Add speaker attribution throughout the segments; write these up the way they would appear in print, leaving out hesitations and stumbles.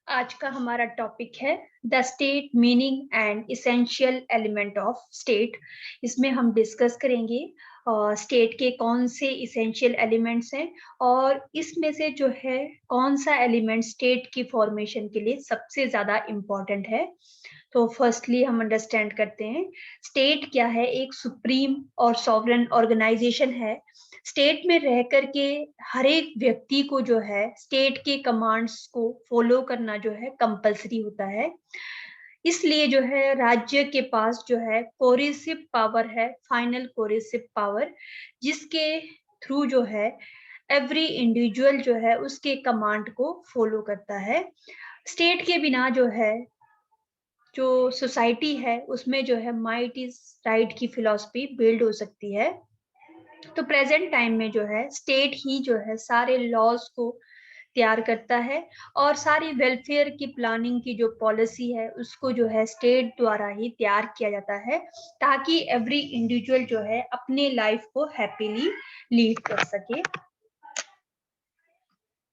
Speaker 1: आज का हमारा टॉपिक है the state meaning and essential element of state. इसमें हम डिस्कस करेंगे स्टेट के कौन से इसेंशियल एलिमेंट्स हैं और इसमें से जो है कौन सा एलिमेंट स्टेट की फॉर्मेशन के लिए सबसे ज्यादा इम्पोर्टेंट है। तो फर्स्टली हम अंडरस्टैंड करते हैं स्टेट क्या है। एक सुप्रीम और सॉवरेन ऑर्गेनाइजेशन है। स्टेट में रह करके हर एक व्यक्ति को जो है स्टेट के कमांड्स को फॉलो करना जो है कंपलसरी होता है। इसलिए जो है राज्य के पास जो है कोरिसिव पावर है, फाइनल कोरिसिव पावर, जिसके थ्रू जो है एवरी इंडिविजुअल जो है उसके कमांड को फॉलो करता है। स्टेट के बिना जो है जो सोसाइटी है उसमें जो है माइट इज राइट की फिलॉसफी बिल्ड हो सकती है। तो प्रेजेंट टाइम में जो है स्टेट ही जो है सारे लॉज को तैयार करता है और सारी वेलफेयर की प्लानिंग की जो पॉलिसी है उसको जो है स्टेट द्वारा ही तैयार किया जाता है, ताकि एवरी इंडिविजुअल जो है अपने लाइफ को हैप्पीली लीड कर सके।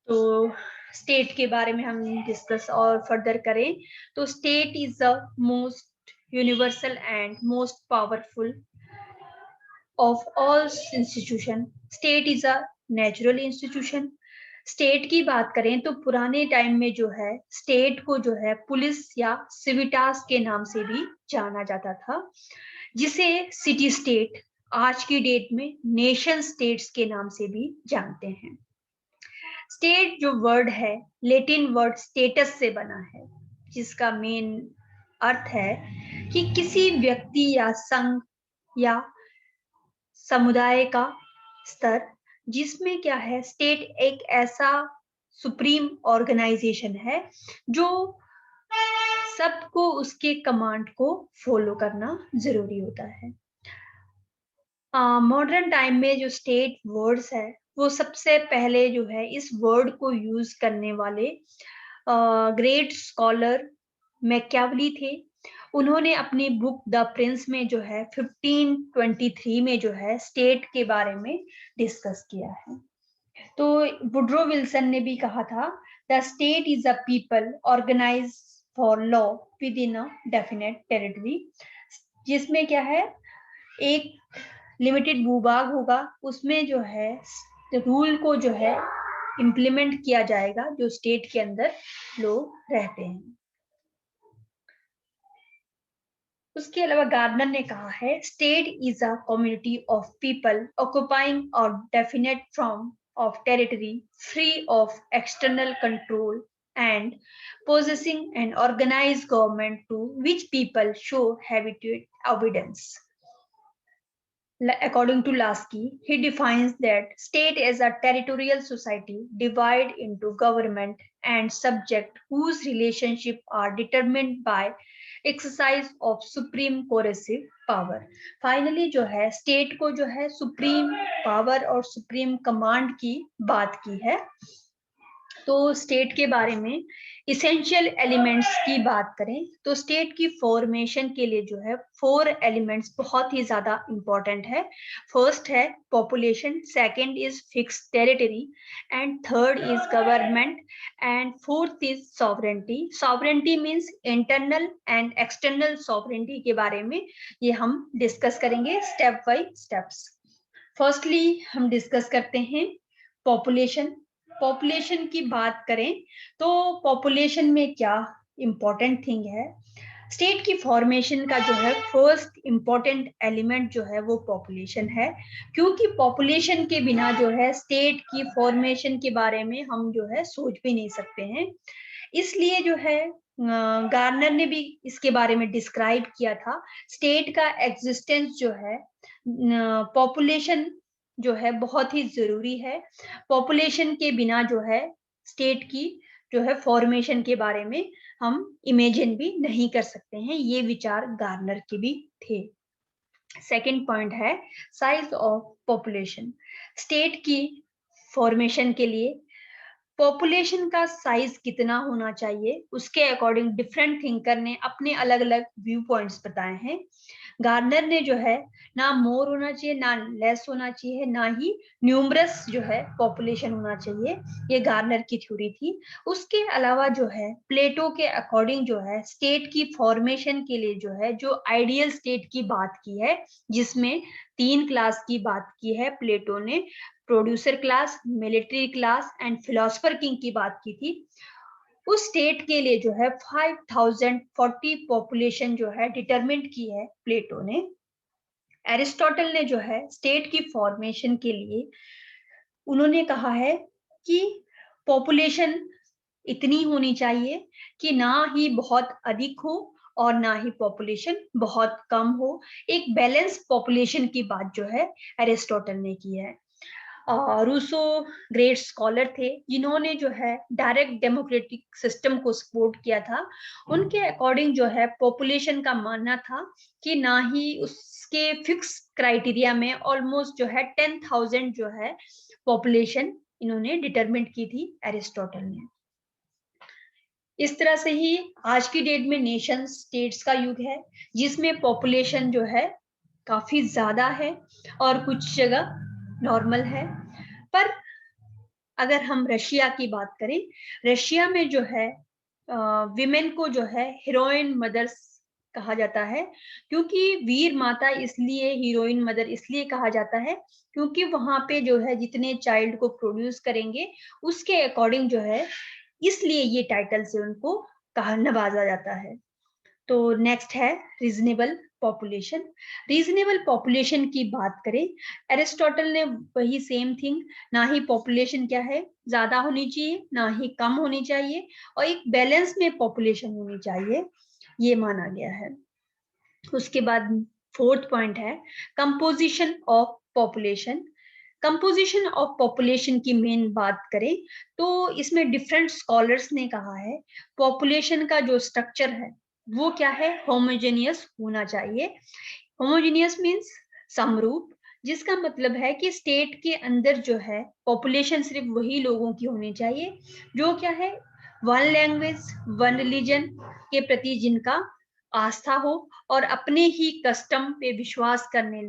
Speaker 1: तो स्टेट के बारे में हम डिस्कस और फर्दर करें तो state is the most universal and most powerful of all institution. State is a natural institution. State की बात करें तो पुराने टाइम में जो है स्टेट को जो है पुलिस या सिविटास के नाम से भी जाना जाता था, जिसे सिटी स्टेट आज की डेट में नेशन स्टेट्स के नाम से भी जानते हैं। स्टेट जो वर्ड है लैटिन वर्ड स्टेटस से बना है, जिसका मेन अर्थ है कि किसी व्यक्ति या संघ या समुदाय का स्तर, जिसमें क्या है स्टेट एक ऐसा सुप्रीम ऑर्गेनाइजेशन है जो सबको उसके कमांड को फॉलो करना जरूरी होता है। मॉडर्न टाइम में जो स्टेट वर्ड्स है वो सबसे पहले जो है इस वर्ड को यूज करने वाले ग्रेट स्कॉलर मैकियावेली थे। उन्होंने अपनी बुक द प्रिंस में जो है 1523 में जो है स्टेट के बारे में डिस्कस किया है। तो वुड्रो विल्सन ने भी कहा था the state is a people organise for law within a definite territory, जिसमें क्या है एक लिमिटेड भूभाग होगा, उसमें जो है रूल को जो है इम्प्लीमेंट किया जाएगा जो स्टेट के अंदर लोग रहते हैं। उसके अलावा गार्डनर ने कहा है state is a community of people occupying और definite from of territory free of external control and possessing an organized government to which people show habituate obedience. According to Lasky, he defines that state as a territorial society divided into government and subject whose relationships are determined by exercise of supreme coercive power. Finally जो है state को जो है supreme power और supreme command की बात की है। तो स्टेट के बारे में इसेंशियल एलिमेंट्स की बात करें तो स्टेट की फॉर्मेशन के लिए जो है 4 एलिमेंट्स बहुत ही ज्यादा इंपॉर्टेंट है। फर्स्ट है population, second is fixed territory and third is government and fourth is sovereignty. Sovereignty means internal and external sovereignty के बारे में ये हम डिस्कस करेंगे स्टेप बाय स्टेप्स। फर्स्टली हम डिस्कस करते हैं पॉपुलेशन। पॉपुलेशन की बात करें तो पॉपुलेशन में क्या इंपॉर्टेंट थिंग है, स्टेट की फॉर्मेशन का जो है फर्स्ट इंपॉर्टेंट एलिमेंट जो है वो पॉपुलेशन है, क्योंकि पॉपुलेशन के बिना जो है स्टेट की फॉर्मेशन के बारे में हम जो है सोच भी नहीं सकते हैं। इसलिए जो है गार्नर ने भी इसके बारे में डिस्क्राइब किया था स्टेट का एग्जिस्टेंस जो है पॉपुलेशन जो है बहुत ही जरूरी है। पॉपुलेशन के बिना जो है स्टेट की जो है फॉर्मेशन के बारे में हम इमेजिन भी नहीं कर सकते हैं। ये विचार गार्नर के भी थे। सेकंड पॉइंट है साइज ऑफ पॉपुलेशन। स्टेट की फॉर्मेशन के लिए पॉपुलेशन का साइज कितना होना चाहिए उसके अकॉर्डिंग डिफरेंट थिंकर ने अपने अलग अलग व्यू पॉइंट्स बताए हैं। गार्नर ने जो है ना मोर होना चाहिए, ना लेस होना चाहिए, ना ही न्यूमरस जो है पॉपुलेशन होना चाहिए, ये गार्नर की थ्योरी थी। उसके अलावा जो है प्लेटो के अकॉर्डिंग जो है स्टेट की फॉर्मेशन के लिए जो है जो आइडियल स्टेट की बात की है, जिसमें 3 क्लास की बात की है प्लेटो ने, producer class, military class and philosopher king की बात की थी। उस स्टेट के लिए जो है 5040 पॉपुलेशन जो है डिटरमिनेट की है प्लेटो ने। एरिस्टोटल ने जो है स्टेट की फॉर्मेशन के लिए उन्होंने कहा है कि पॉपुलेशन इतनी होनी चाहिए कि ना ही बहुत अधिक हो और ना ही पॉपुलेशन बहुत कम हो, एक बैलेंस पॉपुलेशन की बात जो है एरिस्टोटल ने की है। रूसो ग्रेट स्कॉलर थे जिन्होंने जो है डायरेक्ट डेमोक्रेटिक सिस्टम को सपोर्ट किया था। उनके अकॉर्डिंग जो है पॉपुलेशन का मानना था कि ना ही उसके फिक्स क्राइटेरिया में ऑलमोस्ट जो है 10,000 जो है पॉपुलेशन इन्होंने डिटरमिन की थी एरिस्टोटल ने। इस तरह से ही आज की डेट में नेशन स्टेट्स का युग है, जिसमें पॉपुलेशन जो है काफी ज्यादा है और कुछ जगह नॉर्मल है। पर अगर हम रशिया की बात करें, रशिया में जो है विमेन को जो है हीरोइन मदर्स कहा जाता है, क्योंकि वीर माता इसलिए हीरोइन मदर इसलिए कहा जाता है क्योंकि वहां पे जो है जितने चाइल्ड को प्रोड्यूस करेंगे उसके अकॉर्डिंग जो है, इसलिए ये टाइटल से उनको कहा नवाजा जाता है। तो नेक्स्ट है रीजनेबल पॉपुलेशन। रीजनेबल पॉपुलेशन की बात करें, एरिस्टोटल ने वही सेम थिंग, ना ही पॉपुलेशन क्या है ज्यादा होनी चाहिए ना ही कम होनी चाहिए, और एक बैलेंस में पॉपुलेशन होनी चाहिए, ये माना गया है। उसके बाद फोर्थ पॉइंट है composition of population. Composition of population की मेन बात करें तो इसमें डिफरेंट स्कॉलर्स ने कहा है पॉपुलेशन का जो स्ट्रक्चर है वो क्या है, होमोजेनियस होना चाहिए। होमोजेनियस मींस समरूप, जिसका मतलब है कि स्टेट के अंदर जो है पॉपुलेशन सिर्फ वही लोगों की होनी चाहिए जो क्या है वन लैंग्वेज वन रिलीजन के प्रति जिनका आस्था हो और अपने ही कस्टम पे विश्वास करने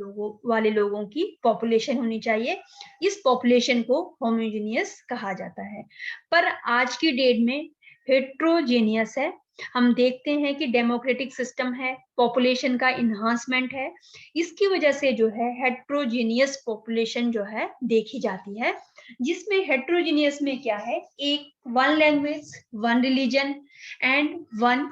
Speaker 1: वाले लोगों की पॉपुलेशन होनी चाहिए। इस पॉपुलेशन को होमोजेनियस कहा जाता है। पर आज की डेट में हेट्रोजेनियस है। हम देखते हैं कि डेमोक्रेटिक सिस्टम है, पॉपुलेशन का इन्हांसमेंट है, इसकी वजह से जो है हेट्रोजेनियस पॉपुलेशन जो है देखी जाती है, जिसमें हेट्रोजेनियस में क्या है, एक one language one religion and one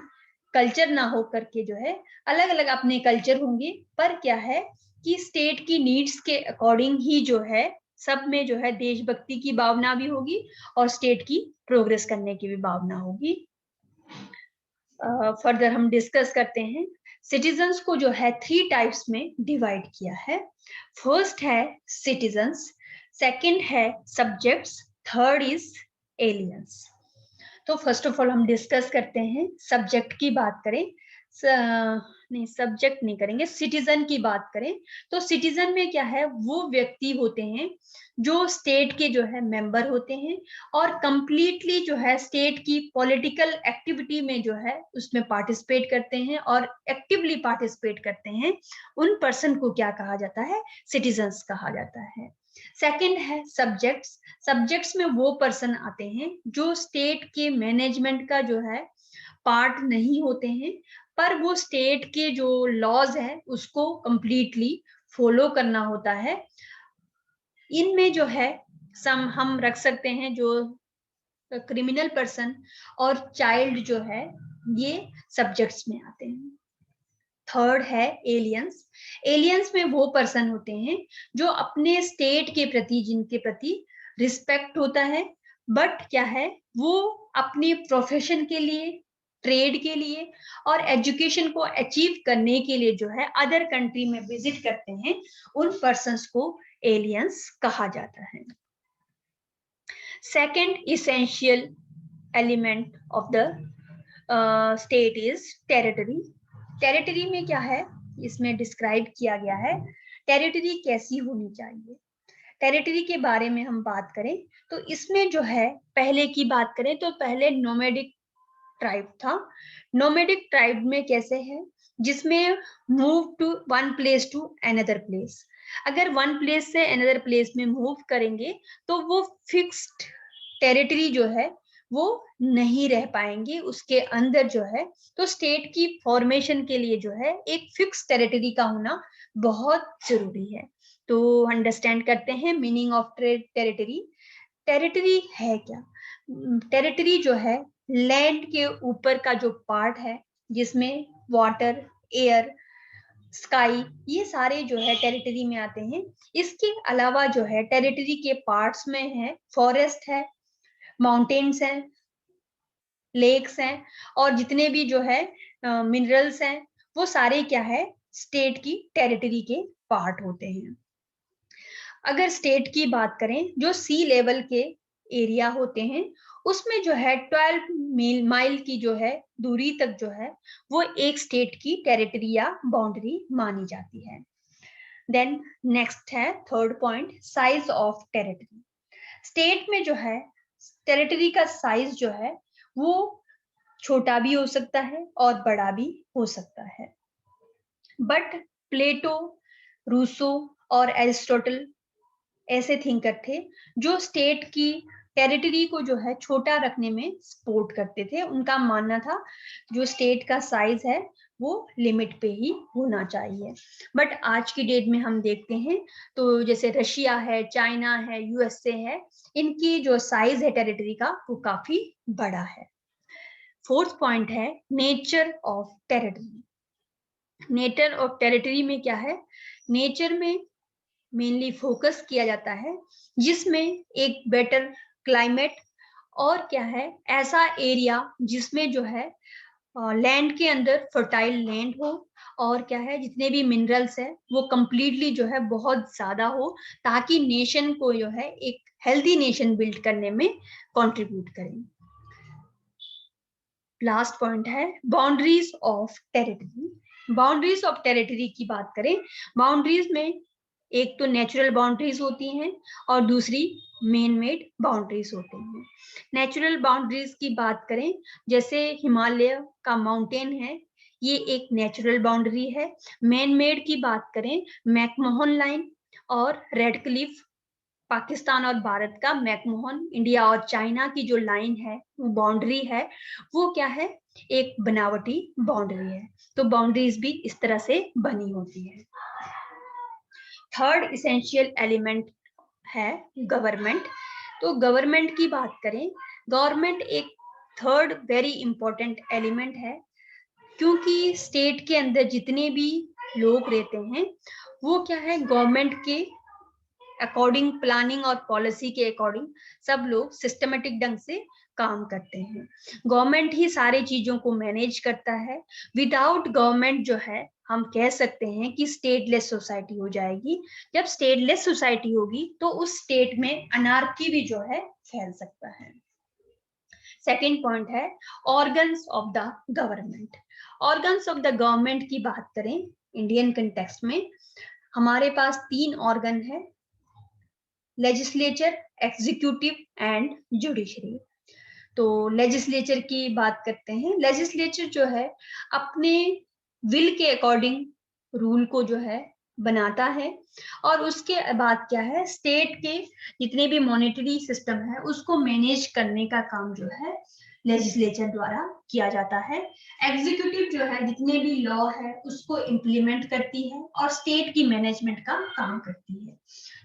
Speaker 1: culture ना हो करके जो है अलग अलग अपने कल्चर होंगे, पर क्या है कि स्टेट की नीड्स के अकॉर्डिंग ही जो है सब में जो है देशभक्ति की भावना भी होगी और स्टेट की प्रोग्रेस करने की भी भावना होगी। फर्दर हम डिस्कस करते हैं। सिटीजन्स को जो है 3 टाइप्स में डिवाइड किया है। फर्स्ट है सिटीजन्स, सेकंड है सब्जेक्ट्स, थर्ड इज एलियंस। तो फर्स्ट ऑफ ऑल हम डिस्कस करते हैं सब्जेक्ट की बात करें, नहीं सब्जेक्ट नहीं करेंगे, सिटीजन की बात करें तो सिटीजन में क्या है, वो व्यक्ति होते हैं जो स्टेट के जो है मेंबर होते हैं और कंप्लीटली जो है स्टेट की पॉलिटिकल एक्टिविटी में जो है उसमें पार्टिसिपेट करते हैं और एक्टिवली पार्टिसिपेट करते हैं। उन पर्सन को क्या कहा जाता है, सिटीजन्स कहा जाता है। सेकंड है सब्जेक्ट्स। सब्जेक्ट्स में वो पर्सन आते हैं जो स्टेट के मैनेजमेंट का जो है पार्ट नहीं होते हैं, पर वो स्टेट के जो लॉज है उसको कंप्लीटली फॉलो करना होता है। इनमें जो है हम रख सकते हैं जो क्रिमिनल पर्सन और चाइल्ड जो है ये सब्जेक्ट्स में आते हैं। थर्ड है एलियंस। एलियंस में वो पर्सन होते हैं जो अपने स्टेट के प्रति, जिनके प्रति रिस्पेक्ट होता है, बट क्या है वो अपने प्रोफेशन के लिए, ट्रेड के लिए और एजुकेशन को अचीव करने के लिए जो है अदर कंट्री में विजिट करते हैं, उन पर्सन्स को एलियंस कहा जाता है। Second essential element of the state is territory. Territory में क्या है, इसमें डिस्क्राइब किया गया है टेरिटरी कैसी होनी चाहिए। टेरिटरी के बारे में हम बात करें तो इसमें जो है पहले की बात करें तो पहले नोमैडिक ट्राइब था। नोमैडिक ट्राइब में कैसे है, जिसमें move to one place to another place. अगर वन प्लेस से अनदर प्लेस में मूव करेंगे तो वो फिक्स्ड टेरिटरी जो है वो नहीं रह पाएंगे उसके अंदर जो है। तो स्टेट की फॉर्मेशन के लिए जो है एक फिक्स टेरिटरी का होना बहुत जरूरी है। तो अंडरस्टैंड करते हैं मीनिंग ऑफ टेरिटरी। टेरिटरी है क्या? टेरिटरी जो है लैंड के ऊपर का जो पार्ट है, जिसमें वाटर, एयर, स्काई, ये सारे जो है टेरिटरी में आते हैं। इसके अलावा जो है टेरिटरी के पार्ट्स में है फॉरेस्ट है, माउंटेन्स हैं, लेक्स हैं, और जितने भी जो है मिनरल्स हैं, वो सारे क्या है स्टेट की टेरिटरी के पार्ट होते हैं। अगर स्टेट की बात करें, जो सी लेवल के एरिया होते हैं उसमें जो है 12 माइल की जो है दूरी तक जो है वो एक स्टेट की टेरिटरी या बाउंड्री मानी जाती है। देन नेक्स्ट है third point, size of territory. State में जो है टेरिटरी का साइज जो है वो छोटा भी हो सकता है और बड़ा भी हो सकता है। बट प्लेटो, रूसो और एरिस्टोटल ऐसे थिंकर थे जो स्टेट की टेरिटरी को जो है छोटा रखने में सपोर्ट करते थे। उनका मानना था जो स्टेट का साइज है वो लिमिट पे ही होना चाहिए। बट आज की डेट में हम देखते हैं तो जैसे रशिया है, चाइना है, यूएसए है, इनकी जो साइज है टेरिटरी का वो काफी बड़ा है। फोर्थ पॉइंट है nature of territory. Nature of territory में क्या है, नेचर में मेनली फोकस किया जाता है जिसमें एक बेटर क्लाइमेट और क्या है ऐसा एरिया जिसमें जो है लैंड के अंदर फर्टाइल लैंड हो, और क्या है जितने भी मिनरल्स है वो कंप्लीटली जो है बहुत ज्यादा हो, ताकि नेशन को जो है एक हेल्दी नेशन बिल्ड करने में कंट्रीब्यूट करें। लास्ट पॉइंट है boundaries of territory. Boundaries of territory की बात करें, बाउंड्रीज में एक तो नेचुरल बाउंड्रीज होती हैं और दूसरी मेन मेड बाउंड्रीज होती हैं। नेचुरल बाउंड्रीज की बात करें, जैसे हिमालय का माउंटेन है, ये एक नेचुरल बाउंड्री है। मैन मेड की बात करें, मैकमोहन लाइन और रेड क्लिफ, पाकिस्तान और भारत का मैकमोहन, इंडिया और चाइना की जो लाइन है वो बाउंड्री है, वो क्या है एक बनावटी बाउंड्री है। तो बाउंड्रीज भी इस तरह से बनी होती है। थर्ड इसेंशियल एलिमेंट है गवर्नमेंट। तो गवर्नमेंट की बात करें, गवर्नमेंट एक थर्ड वेरी इंपॉर्टेंट एलिमेंट है, क्योंकि स्टेट के अंदर जितने भी लोग रहते हैं वो क्या है गवर्नमेंट के अकॉर्डिंग, प्लानिंग और पॉलिसी के अकॉर्डिंग सब लोग सिस्टमेटिक ढंग से काम करते हैं। गवर्नमेंट ही सारी चीजों को मैनेज करता है। विदाउट गवर्नमेंट जो है हम कह सकते हैं कि स्टेटलेस सोसाइटी हो जाएगी। जब स्टेटलेस सोसाइटी होगी तो उस स्टेट में अनार्की भी जो है फैल सकता है। सेकेंड पॉइंट है organs of the government. Organs of the government की बात करें इंडियन कंटेक्स्ट में, हमारे पास 3 ऑर्गन है, लेजिस्लेचर, एग्जीक्यूटिव एंड जुडिशरी। तो लेजिस्लेचर की बात करते हैं। लेजिस्लेचर जो है अपने विल के अकॉर्डिंग रूल को जो है बनाता है, और उसके बाद क्या है स्टेट के जितने भी मॉनेटरी सिस्टम है उसको मैनेज करने का काम जो है लेजिस्लेचर द्वारा किया जाता है। एग्जीक्यूटिव जो है जितने भी लॉ है उसको इम्प्लीमेंट करती है और स्टेट की मैनेजमेंट का काम करती है।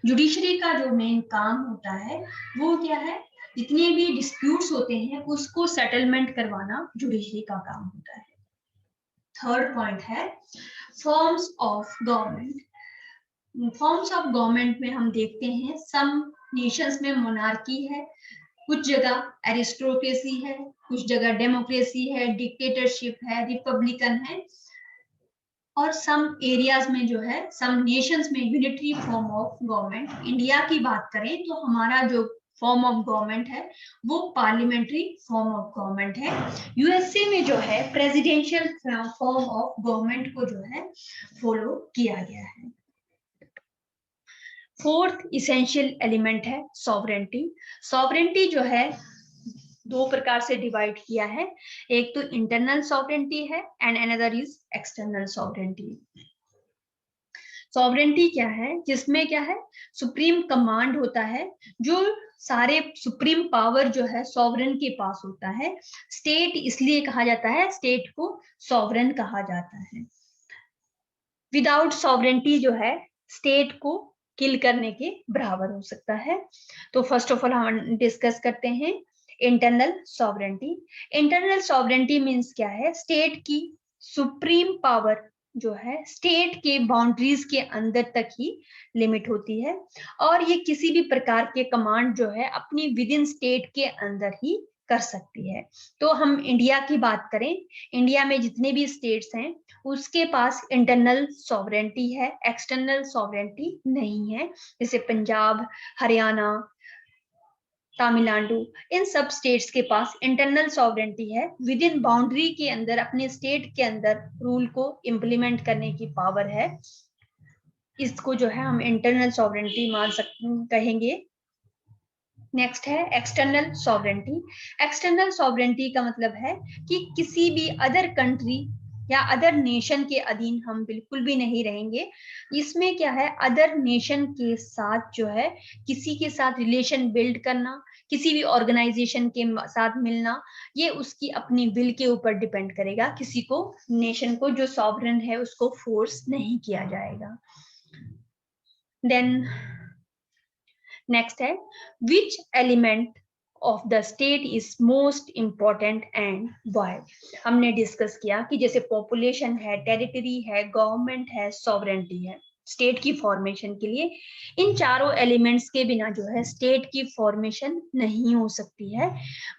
Speaker 1: जुडिशरी का जो मेन काम होता है वो क्या है, जितने भी डिस्प्यूट्स होते हैं उसको सेटलमेंट करवाना जुडिशरी का काम होता है। थर्ड पॉइंट है forms of government. Forms of government में हम देखते हैं सम नेशंस में मोनार्की है, कुछ जगह एरिस्टोक्रेसी है, कुछ जगह डेमोक्रेसी है, डिक्टेटरशिप है, रिपब्लिकन है, और सम एरियाज में जो है सम नेशंस में unitary form of government. India की बात करें तो हमारा जो फॉर्म ऑफ गवर्नमेंट है वो पार्लियामेंट्री फॉर्म ऑफ गवर्नमेंट है। यूएसए में जो है प्रेसिडेंशियल फॉर्म ऑफ गवर्नमेंट को जो है फॉलो किया गया है। फोर्थ इसेंशियल एलिमेंट है सॉवरेंटी। सॉवरेंटी जो है दो प्रकार से डिवाइड किया है, एक तो इंटरनल सॉवरेंटी है and another is external sovereignty. Sovereignty क्या है, जिसमें क्या है सुप्रीम कमांड होता है, जो सारे सुप्रीम पावर जो है सॉवरेन के पास होता है। स्टेट इसलिए कहा जाता है, स्टेट को सॉवरेन कहा जाता है। विदाउट सॉवरेंटी जो है स्टेट को किल करने के बराबर हो सकता है। तो फर्स्ट ऑफ ऑल हम डिस्कस करते हैं internal sovereignty. Internal sovereignty means क्या है, स्टेट की सुप्रीम पावर जो है स्टेट के बाउंड्रीज के अंदर तक ही लिमिट होती है, और ये किसी भी प्रकार के कमांड जो है अपनी विद इन स्टेट के अंदर ही कर सकती है। तो हम इंडिया की बात करें, इंडिया में जितने भी स्टेट्स हैं उसके पास इंटरनल सॉवरेंटी है, एक्सटर्नल सॉवरेंटी नहीं है। जैसे पंजाब, हरियाणा, तमिलनाडु, इन सब स्टेट्स के पास इंटरनल सॉवरेंटी है, विद इन बाउंड्री के अंदर अपने स्टेट के अंदर रूल को इम्प्लीमेंट करने की पावर है। इसको जो है हम इंटरनल सॉवरेंटी मान सकते कहेंगे। नेक्स्ट है एक्सटर्नल सॉवरेंटी। एक्सटर्नल सॉवरेंटी का मतलब है कि किसी भी अदर कंट्री या अदर नेशन के अधीन हम बिल्कुल भी नहीं रहेंगे। इसमें क्या है, अदर नेशन के साथ जो है किसी के साथ रिलेशन बिल्ड करना, किसी भी ऑर्गेनाइजेशन के साथ मिलना, ये उसकी अपनी विल के ऊपर डिपेंड करेगा। किसी को, नेशन को जो सॉवरेन है उसको फोर्स नहीं किया जाएगा। देन नेक्स्ट है which element of the state is most important and why. हमने डिस्कस किया कि जैसे पॉपुलेशन है, टेरिटरी है, गवर्नमेंट है, सॉवरेंटी है स्टेट की फॉर्मेशन के लिए। इन चारों एलिमेंट्स के बिना जो है स्टेट की फॉर्मेशन नहीं हो सकती है।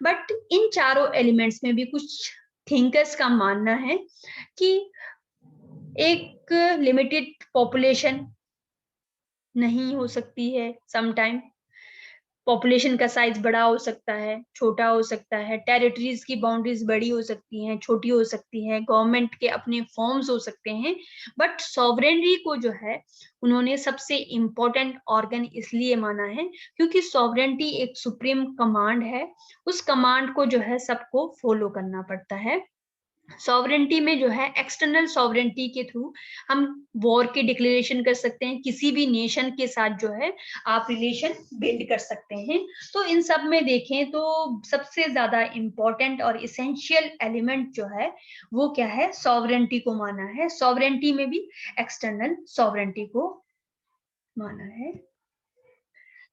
Speaker 1: बट इन चारों एलिमेंट्स में भी कुछ थिंकर्स का मानना है कि एक लिमिटेड पॉपुलेशन नहीं हो सकती है, समटाइम पॉपुलेशन का साइज बड़ा हो सकता है, छोटा हो सकता है, टेरिटरीज की बाउंड्रीज बड़ी हो सकती हैं, छोटी हो सकती हैं, गवर्नमेंट के अपने फॉर्म्स हो सकते हैं। बट सॉवरेनरी को जो है उन्होंने सबसे इंपॉर्टेंट ऑर्गन इसलिए माना है क्योंकि सॉवरेनिटी एक सुप्रीम कमांड है, उस कमांड को जो है सबको फॉलो करना पड़ता है। सॉवरेंटी में जो है एक्सटर्नल सॉवरेंटी के थ्रू हम वॉर की डिक्लेरेशन कर सकते हैं, किसी भी नेशन के साथ जो है आप रिलेशन बिल्ड कर सकते हैं। तो इन सब में देखें तो सबसे ज्यादा इंपॉर्टेंट और इसेंशियल एलिमेंट जो है वो क्या है, सॉवरेंटी को माना है। सॉवरेंटी में भी एक्सटर्नल सॉवरेंटी को माना है।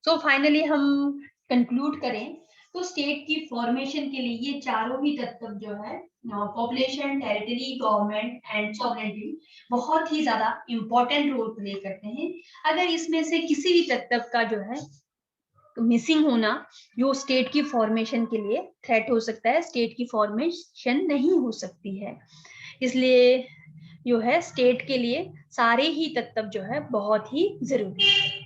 Speaker 1: सो फाइनली हम कंक्लूड करें तो स्टेट की फॉर्मेशन के लिए ये चारों ही तत्व जो है population, territory, government and sovereignty बहुत ही ज्यादा इंपॉर्टेंट रोल प्ले करते हैं। अगर इसमें से किसी भी तत्व का जो है मिसिंग होना जो स्टेट की फॉर्मेशन के लिए थ्रेट हो सकता है, स्टेट की फॉर्मेशन नहीं हो सकती है। इसलिए जो है स्टेट के लिए सारे ही तत्व जो है बहुत ही जरूरी है।